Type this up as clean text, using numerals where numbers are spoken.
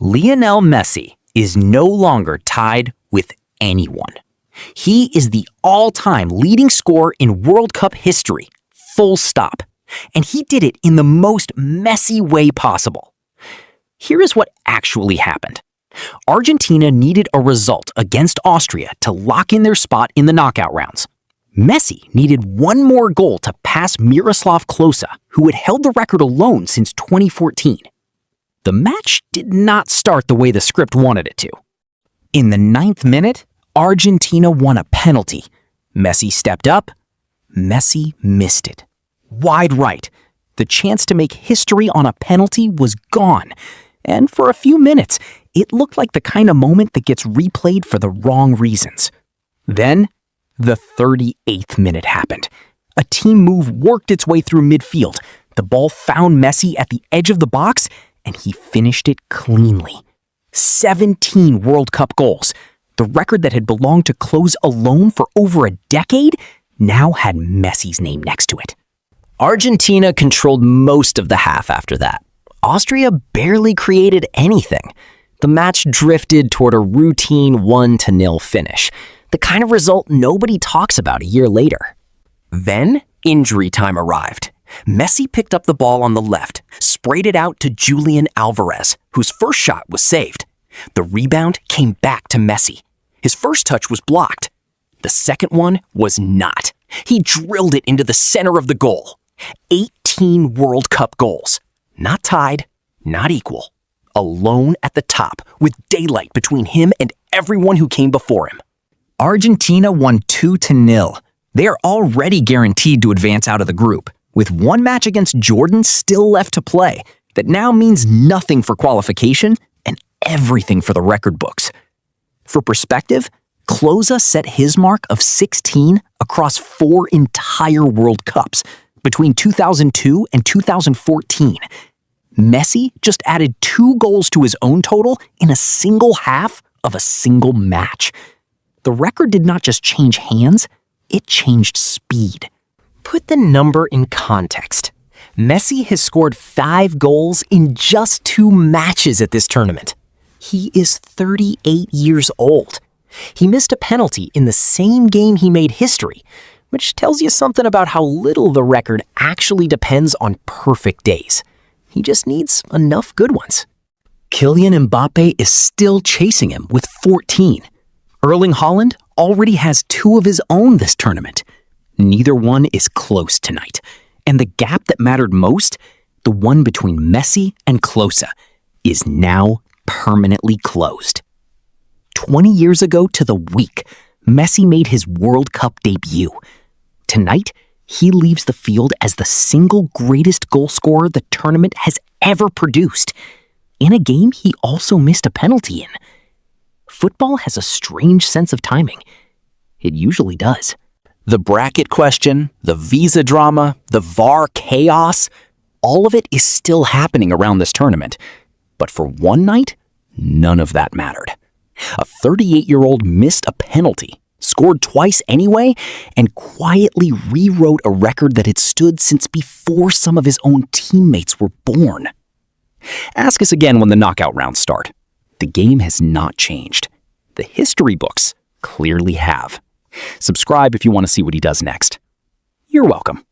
Lionel Messi is no longer tied with anyone. He is the all-time leading scorer in World Cup history, full stop. And he did it in the most messy way possible. Here is what actually happened. Argentina needed a result against Austria to lock in their spot in the knockout rounds. Messi needed one more goal to pass Miroslav Klose, who had held the record alone since 2014. The match did not start the way the script wanted it to. In the 9th minute, Argentina won a penalty. Messi stepped up. Messi missed it. Wide right. The chance to make history on a penalty was gone. And for a few minutes, it looked like the kind of moment that gets replayed for the wrong reasons. Then, the 38th minute happened. A team move worked its way through midfield. The ball found Messi at the edge of the box, and he finished it cleanly. 17 World Cup goals. The record that had belonged to Klose alone for over a decade now had Messi's name next to it. Argentina controlled most of the half after that. Austria barely created anything. The match drifted toward a routine 1-0 finish, the kind of result nobody talks about a year later. Then, injury time arrived. Messi picked up the ball on the left, sprayed it out to Julian Alvarez, whose first shot was saved. The rebound came back to Messi. His first touch was blocked. The second one was not. He drilled it into the center of the goal. 18 World Cup goals. Not tied, not equal. Alone at the top, with daylight between him and everyone who came before him. Argentina won 2-0. They are already guaranteed to advance out of the group, with one match against Jordan still left to play. That now means nothing for qualification and everything for the record books. For perspective, Klose set his mark of 16 across 4 entire World Cups between 2002 and 2014. Messi just added 2 goals to his own total in a single half of a single match. The record did not just change hands, it changed speed. Put the number in context. Messi has scored 5 goals in just 2 matches at this tournament. He is 38 years old. He missed a penalty in the same game he made history, which tells you something about how little the record actually depends on perfect days. He just needs enough good ones. Kylian Mbappe is still chasing him with 14. Erling Haaland already has 2 of his own this tournament. Neither one is close tonight. And the gap that mattered most, the one between Messi and Klose, is now permanently closed. 20 years ago to the week, Messi made his World Cup debut. Tonight, he leaves the field as the single greatest goal scorer the tournament has ever produced, in a game he also missed a penalty in. Football has a strange sense of timing. It usually does. The bracket question, the visa drama, the VAR chaos, all of it is still happening around this tournament. But for one night, none of that mattered. A 38-year-old missed a penalty, scored twice anyway, and quietly rewrote a record that had stood since before some of his own teammates were born. Ask us again when the knockout rounds start. The game has not changed. The history books clearly have. Subscribe if you want to see what he does next. You're welcome.